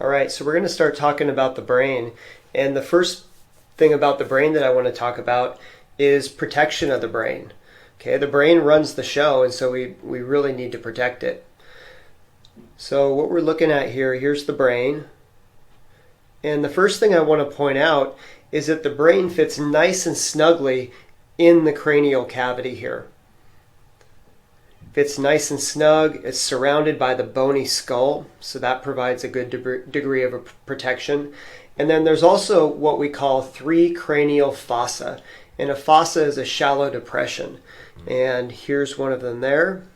All right, so we're going to start talking about the brain. And the first thing about the brain that I want to talk about is protection of the brain. Okay, the brain runs the show, and so we really need to protect it. So what we're looking at here, here's the brain. And the first thing I want to point out is that the brain fits nice and snugly in the cranial cavity here. Fits nice and snug. It's surrounded by the bony skull, so that provides a good degree of protection. And then there's also what we call 3 cranial fossa. And a fossa is a shallow depression. And here's one of them there.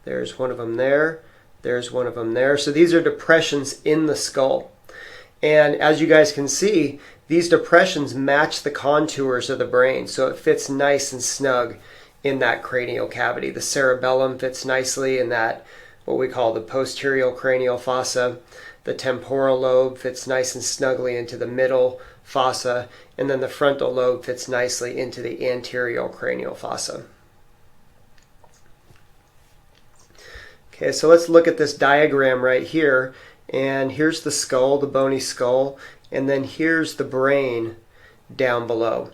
There's one of them there. There's one of them there. So these are depressions in the skull. And as you guys can see, these depressions match the contours of the brain, so it fits nice and snug in that cranial cavity. The cerebellum fits nicely in that, what we call the posterior cranial fossa. The temporal lobe fits nice and snugly into the middle fossa, and then the frontal lobe fits nicely into the anterior cranial fossa. Okay, so let's look at this diagram right here. And here's the skull, the bony skull, and then here's the brain down below.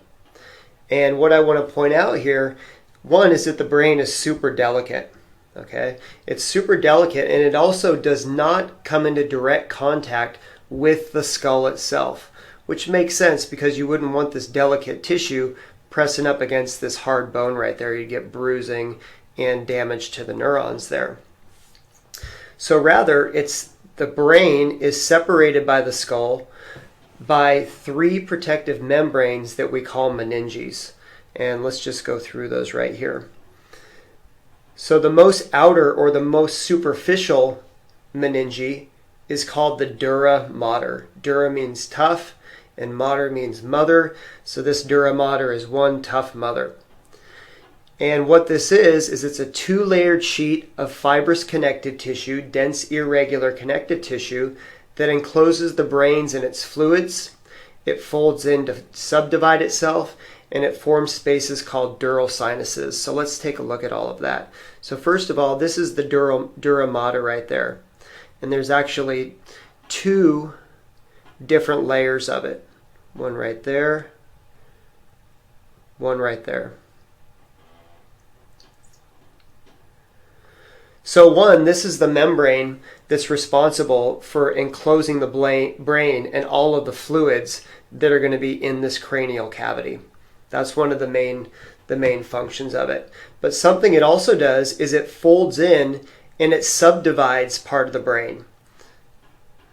And what I want to point out here, one is that the brain is super delicate. Okay, it's super delicate, and it also does not come into direct contact with the skull itself, which makes sense because you wouldn't want this delicate tissue pressing up against this hard bone right there. You get bruising and damage to the neurons there. So rather, the brain is separated by the skull by 3 protective membranes that we call meninges. And let's just go through those right here. So the most outer or the most superficial meninge is called the dura mater. Dura means tough and mater means mother. So this dura mater is one tough mother. And what this is it's a 2-layered sheet of fibrous connective tissue, dense irregular connective tissue that encloses the brains and its fluids. It folds in to subdivide itself, and it forms spaces called dural sinuses. So let's take a look at all of that. So first of all, this is the dura mater right there. And there's actually 2 different layers of it. One right there, one right there. So this is the membrane that's responsible for enclosing the brain and all of the fluids that are going to be in this cranial cavity. That's one of the main functions of it. But something it also does is it folds in and it subdivides part of the brain.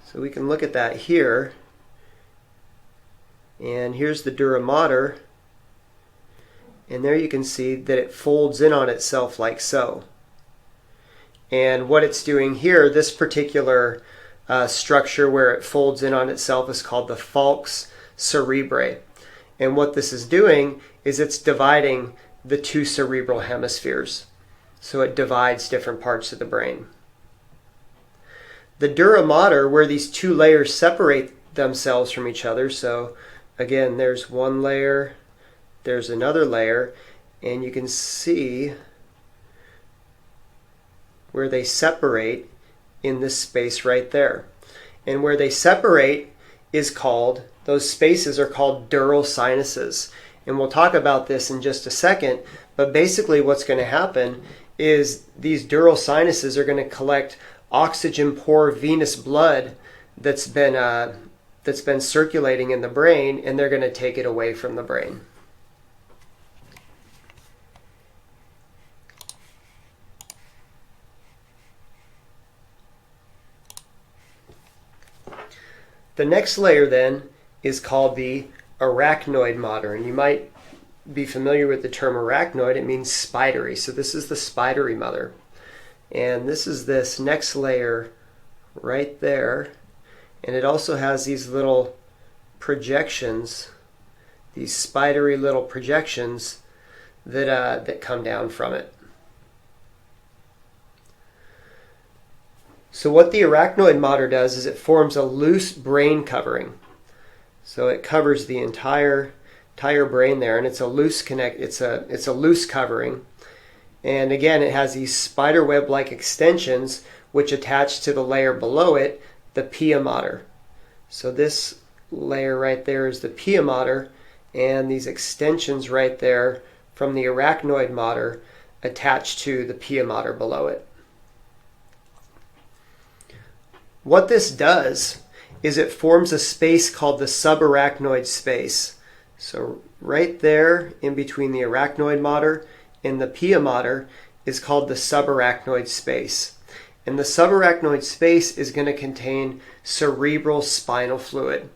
So we can look at that here. And here's the dura mater. And there you can see that it folds in on itself like so. And what it's doing here, this particular structure where it folds in on itself is called the falx cerebri. And what this is doing is it's dividing the 2 cerebral hemispheres. So it divides different parts of the brain. The dura mater, where these 2 layers separate themselves from each other. So again, there's one layer, there's another layer, and you can see where they separate in this space right there. And where they separate is called, those spaces are called dural sinuses. And we'll talk about this in just a second, but basically what's going to happen is these dural sinuses are going to collect oxygen-poor venous blood that's been circulating in the brain, and they're going to take it away from the brain. The next layer then is called the arachnoid mater, and you might be familiar with the term arachnoid. It means spidery. So this is the spidery mother. And this is this next layer right there. And it also has these little projections, these spidery little projections that come down from it. So what the arachnoid mater does is it forms a loose brain covering. So it covers the entire brain there, and it's a loose it's a loose covering. And again, it has these spider web-like extensions which attach to the layer below it the pia mater. So this layer right there is the pia mater, and these extensions right there from the arachnoid mater attached to the pia mater below it. What this does is it forms a space called the subarachnoid space. So right there in between the arachnoid mater and the pia mater is called the subarachnoid space. And the subarachnoid space is going to contain cerebral spinal fluid.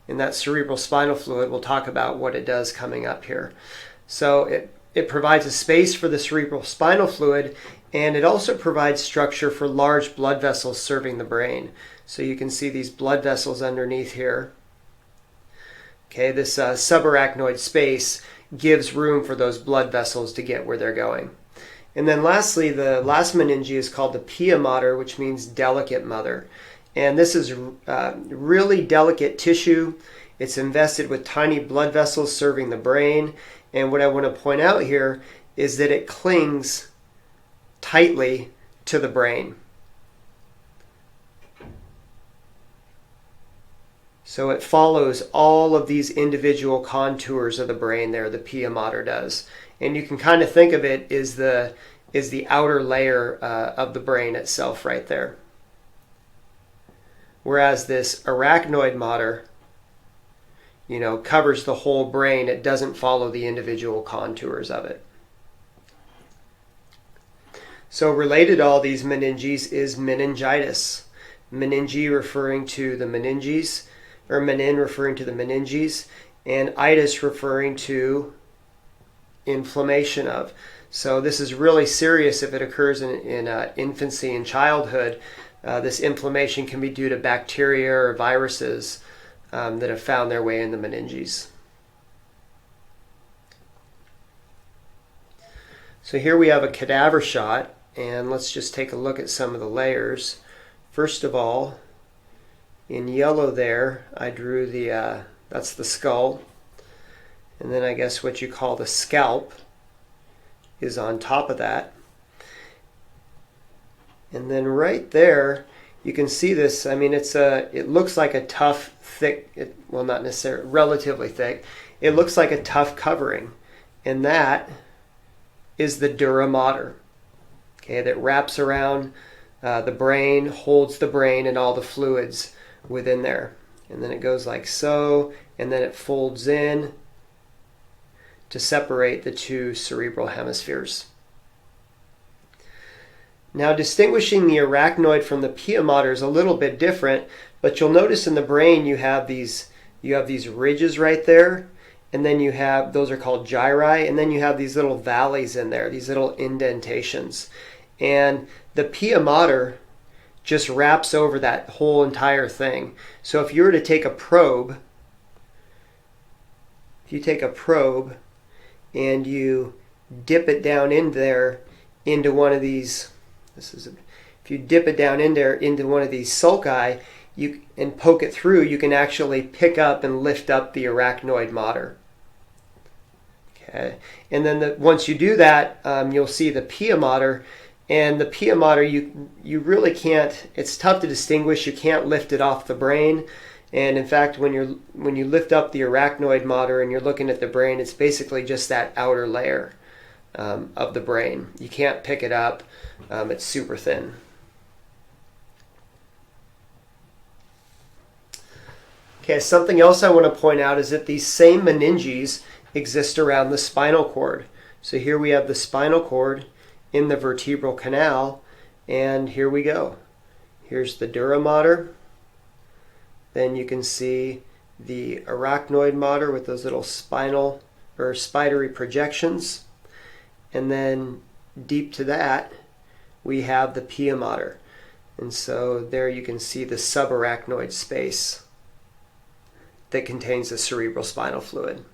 And that cerebral spinal fluid, we'll talk about what it does coming up here. So it provides a space for the cerebral spinal fluid, and it also provides structure for large blood vessels serving the brain. So you can see these blood vessels underneath here. Okay, this subarachnoid space gives room for those blood vessels to get where they're going. And then lastly, the last meninge is called the pia mater, which means delicate mother. And this is really delicate tissue. It's invested with tiny blood vessels serving the brain. And what I want to point out here is that it clings tightly to the brain. So it follows all of these individual contours of the brain there, the pia mater does. And you can kind of think of it as the outer layer of the brain itself right there. Whereas this arachnoid mater, covers the whole brain. It doesn't follow the individual contours of it. So related to all these meninges is meningitis. Meninge referring to the meninges, or menin referring to the meninges, and itis referring to inflammation of. So this is really serious if it occurs in infancy and childhood. This inflammation can be due to bacteria or viruses that have found their way in the meninges. So here we have a cadaver shot, and let's just take a look at some of the layers. First of all, in yellow there, I drew that's the skull. And then I guess what you call the scalp is on top of that. And then right there, you can see this. I mean, it looks like a tough, thick, well, not necessarily, relatively thick. It looks like a tough covering. And that is the dura mater, okay, that wraps around the brain, holds the brain and all the fluids within there. And then it goes like so, and then it folds in to separate the two cerebral hemispheres. Now, distinguishing the arachnoid from the pia mater is a little bit different, but you'll notice in the brain you have these ridges right there, and then you have, those are called gyri, and then you have these little valleys in there, these little indentations. And the pia mater just wraps over that whole entire thing. So if you were to take a probe, and you dip it down in there into one of these, if you dip it down in there into one of these sulci and poke it through, you can actually pick up and lift up the arachnoid mater. Okay, and then once you do that, you'll see the pia mater. And the pia mater, you really can't, it's tough to distinguish. You can't lift it off the brain. And in fact, when you lift up the arachnoid mater and you're looking at the brain, it's basically just that outer layer of the brain. You can't pick it up. It's super thin. Okay, something else I want to point out is that these same meninges exist around the spinal cord. So here we have the spinal cord in the vertebral canal, and here we go. Here's the dura mater. Then you can see the arachnoid mater with those little spinal or spidery projections. And then deep to that, we have the pia mater. And so there you can see the subarachnoid space that contains the cerebrospinal fluid.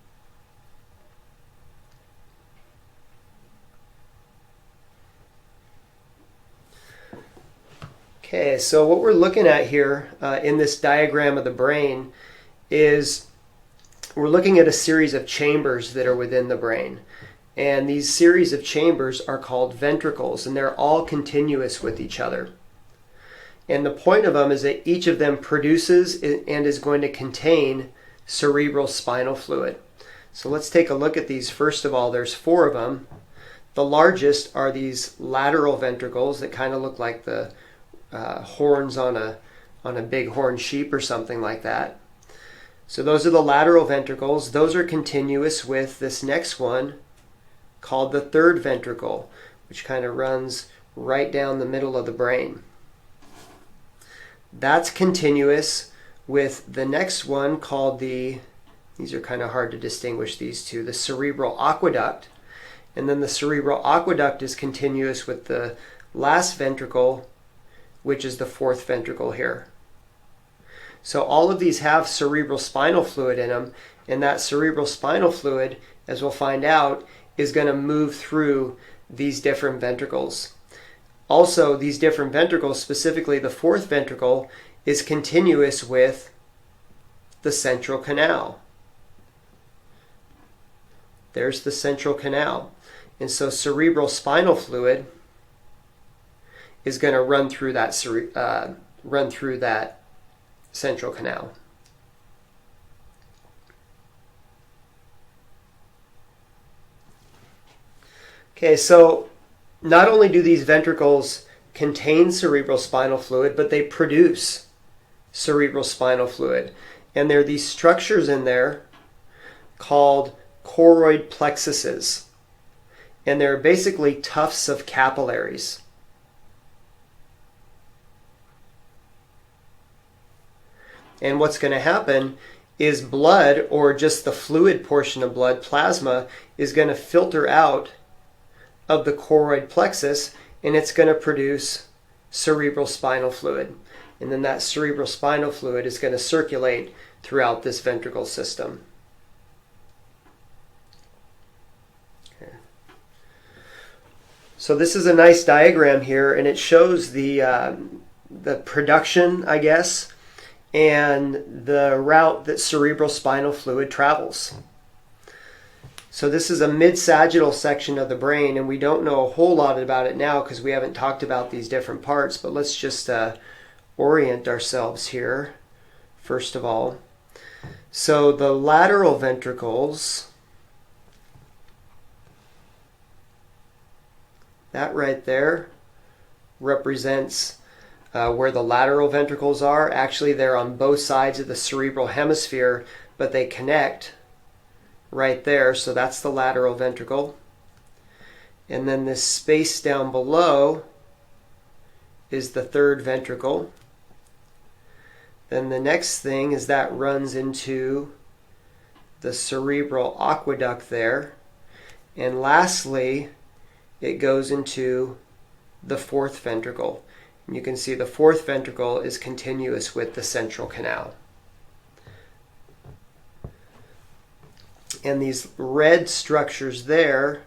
Okay, so what we're looking at here in this diagram of the brain is we're looking at a series of chambers that are within the brain. And these series of chambers are called ventricles, and they're all continuous with each other. And the point of them is that each of them produces and is going to contain cerebral spinal fluid. So let's take a look at these. First of all, there's 4 of them. The largest are these lateral ventricles that kind of look like the horns on a bighorn sheep or something like that. So those are the lateral ventricles. Those are continuous with this next one called the third ventricle, which kind of runs right down the middle of the brain. That's continuous with the next one called these are kind of hard to distinguish, these two, the cerebral aqueduct. And then the cerebral aqueduct is continuous with the last ventricle, which is the fourth ventricle here. So all of these have cerebral spinal fluid in them, and that cerebral spinal fluid, as we'll find out, is going to move through these different ventricles. Also, these different ventricles, specifically the fourth ventricle, is continuous with the central canal. There's the central canal. And so cerebral spinal fluid is going to run through that central canal. Okay, so not only do these ventricles contain cerebral spinal fluid, but they produce cerebral spinal fluid. And there are these structures in there called choroid plexuses. And they're basically tufts of capillaries. And what's going to happen is blood, or just the fluid portion of blood, plasma, is going to filter out of the choroid plexus, and it's going to produce cerebral spinal fluid. And then that cerebral spinal fluid is going to circulate throughout this ventricle system. Okay. So this is a nice diagram here, and it shows the production, I guess, and the route that cerebral spinal fluid travels. So this is a mid-sagittal section of the brain, and we don't know a whole lot about it now because we haven't talked about these different parts, but let's just orient ourselves here, first of all. So the lateral ventricles, that right there represents where the lateral ventricles are. Actually, they're on both sides of the cerebral hemisphere, but they connect right there, so that's the lateral ventricle. And then this space down below is the third ventricle. Then the next thing is that runs into the cerebral aqueduct there. And lastly, it goes into the fourth ventricle. And you can see the fourth ventricle is continuous with the central canal. And these red structures there,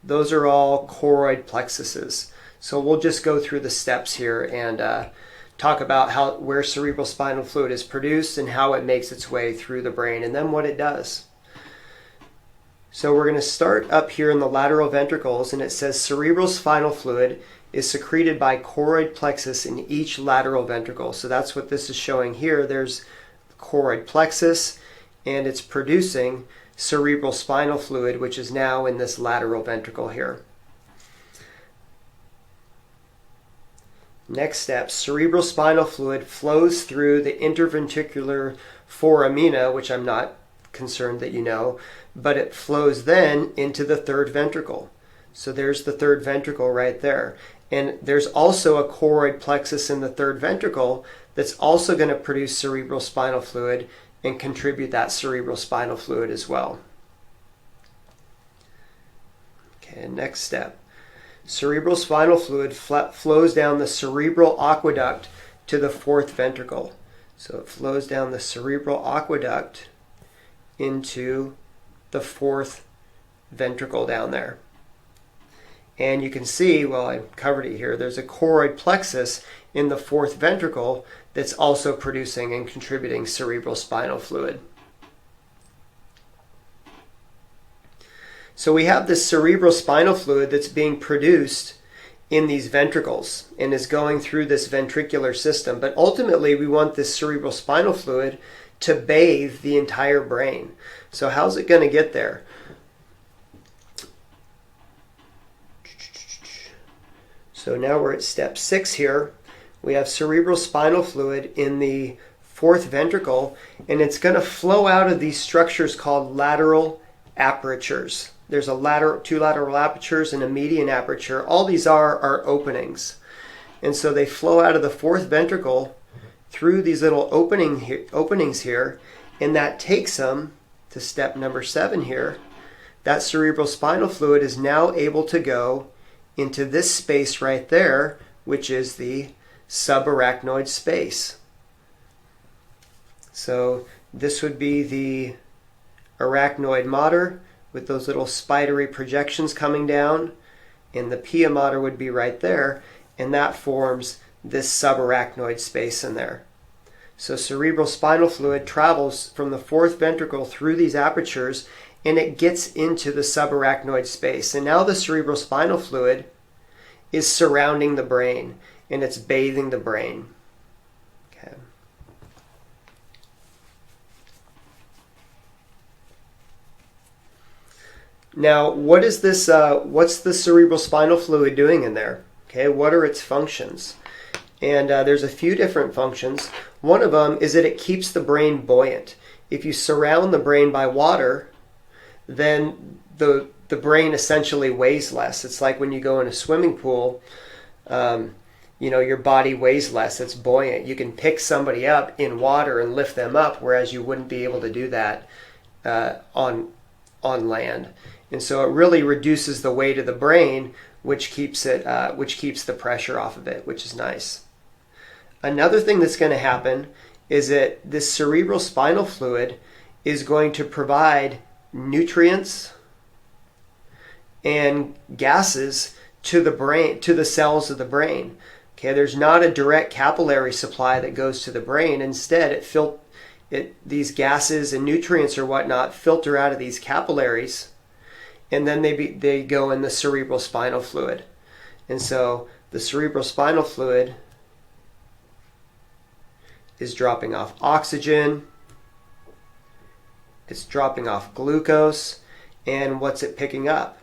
those are all choroid plexuses. So we'll just go through the steps here and talk about where cerebral spinal fluid is produced and how it makes its way through the brain, and then what it does. So we're going to start up here in the lateral ventricles, and it says cerebral spinal fluid is secreted by choroid plexus in each lateral ventricle. So that's what this is showing here. There's choroid plexus, and it's producing cerebral spinal fluid, which is now in this lateral ventricle here. Next step, cerebral spinal fluid flows through the interventricular foramina, which I'm not concerned that you know, but it flows then into the third ventricle. So there's the third ventricle right there. And there's also a choroid plexus in the third ventricle that's also going to produce cerebral spinal fluid and contribute that cerebral spinal fluid as well. Okay, next step. Cerebral spinal fluid flows down the cerebral aqueduct to the fourth ventricle. So it flows down the cerebral aqueduct into the fourth ventricle down there. And you can see, well, I covered it here, there's a choroid plexus in the fourth ventricle that's also producing and contributing cerebral spinal fluid. So we have this cerebral spinal fluid that's being produced in these ventricles and is going through this ventricular system. But ultimately, we want this cerebrospinal fluid to bathe the entire brain. So how's it going to get there? So now we're at step 6 here. We have cerebrospinal fluid in the fourth ventricle, and it's going to flow out of these structures called lateral apertures. There's two lateral apertures and a median aperture. All these are openings. And so they flow out of the fourth ventricle through these little openings here, and that takes them to step number 7 here. That cerebrospinal fluid is now able to go into this space right there, which is the subarachnoid space. So this would be the arachnoid mater with those little spidery projections coming down, and the pia mater would be right there, and that forms this subarachnoid space in there. So cerebrospinal fluid travels from the fourth ventricle through these apertures, and it gets into the subarachnoid space. And now the cerebrospinal fluid is surrounding the brain, and it's bathing the brain. Okay. Now, what's the cerebrospinal fluid doing in there? Okay, what are its functions? And there's a few different functions. One of them is that it keeps the brain buoyant. If you surround the brain by water, then the brain essentially weighs less. It's like when you go in a swimming pool, your body weighs less. It's buoyant. You can pick somebody up in water and lift them up, whereas you wouldn't be able to do that on land. And so it really reduces the weight of the brain, which keeps the pressure off of it, which is nice. Another thing that's going to happen is that this cerebrospinal fluid is going to provide nutrients and gases to the brain, to the cells of the brain. Okay, there's not a direct capillary supply that goes to the brain. Instead, these gases and nutrients or whatnot filter out of these capillaries, and then they go in the cerebrospinal fluid. And so the cerebrospinal fluid is dropping off oxygen, it's dropping off glucose, and what's it picking up?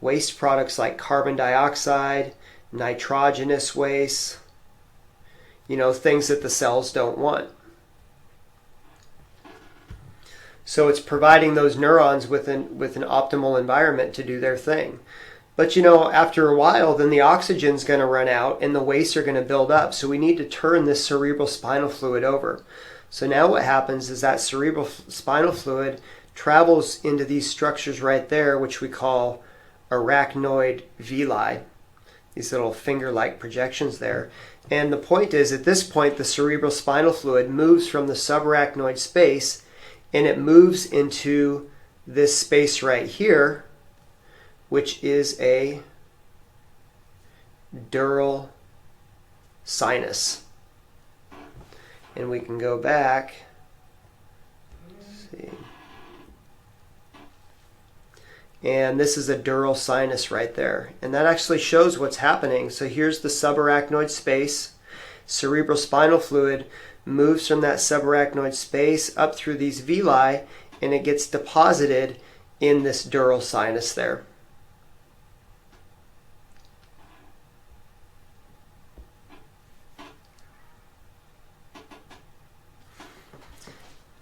Waste products like carbon dioxide, nitrogenous waste, things that the cells don't want. So it's providing those neurons with an optimal environment to do their thing. But after a while, then the oxygen's going to run out and the wastes are going to build up. So we need to turn this cerebrospinal fluid over. So now what happens is that cerebrospinal fluid travels into these structures right there, which we call arachnoid villi, these little finger-like projections there. And the point is, at this point, the cerebrospinal fluid moves from the subarachnoid space, and it moves into this space right here, which is a dural sinus. And we can go back. Let's see. And this is a dural sinus right there. And that actually shows what's happening. So here's the subarachnoid space. Cerebrospinal fluid moves from that subarachnoid space up through these villi, and it gets deposited in this dural sinus there.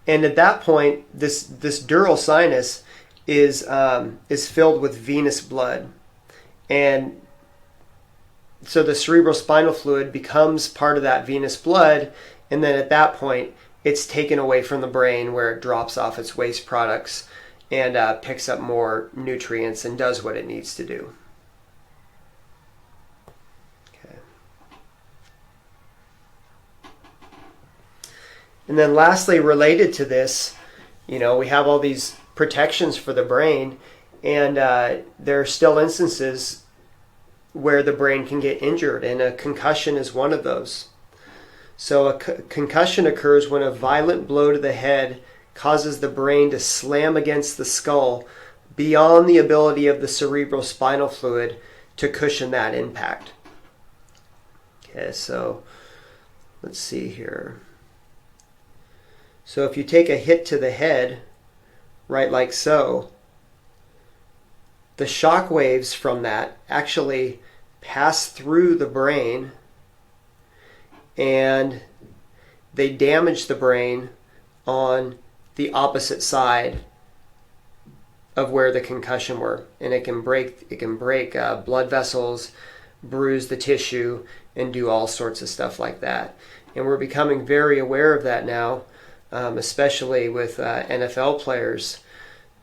And at that point, this dural sinus is filled with venous blood, and so the cerebrospinal fluid becomes part of that venous blood, and then at that point, it's taken away from the brain where it drops off its waste products and picks up more nutrients and does what it needs to do. Okay. And then lastly, related to this, we have all these protections for the brain, and there are still instances where the brain can get injured, and a concussion is one of those. So a concussion occurs when a violent blow to the head causes the brain to slam against the skull beyond the ability of the cerebrospinal fluid to cushion that impact. Okay, so let's see here. So if you take a hit to the head, right, like so, the shock waves from that actually pass through the brain and they damage the brain on the opposite side of where the concussion were, and it can break blood vessels, bruise the tissue, and do all sorts of stuff like that. And we're becoming very aware of that now, especially with NFL players.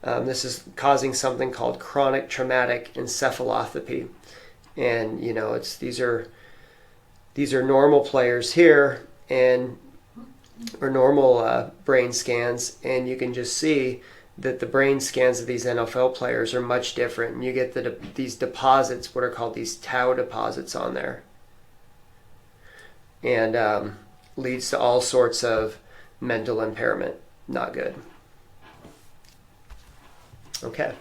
This is causing something called chronic traumatic encephalopathy, and you know these are normal players here, and or normal brain scans, and you can just see that the brain scans of these NFL players are much different, and you get these deposits, what are called these tau deposits on there, and leads to all sorts of mental impairment. Not good. Okay.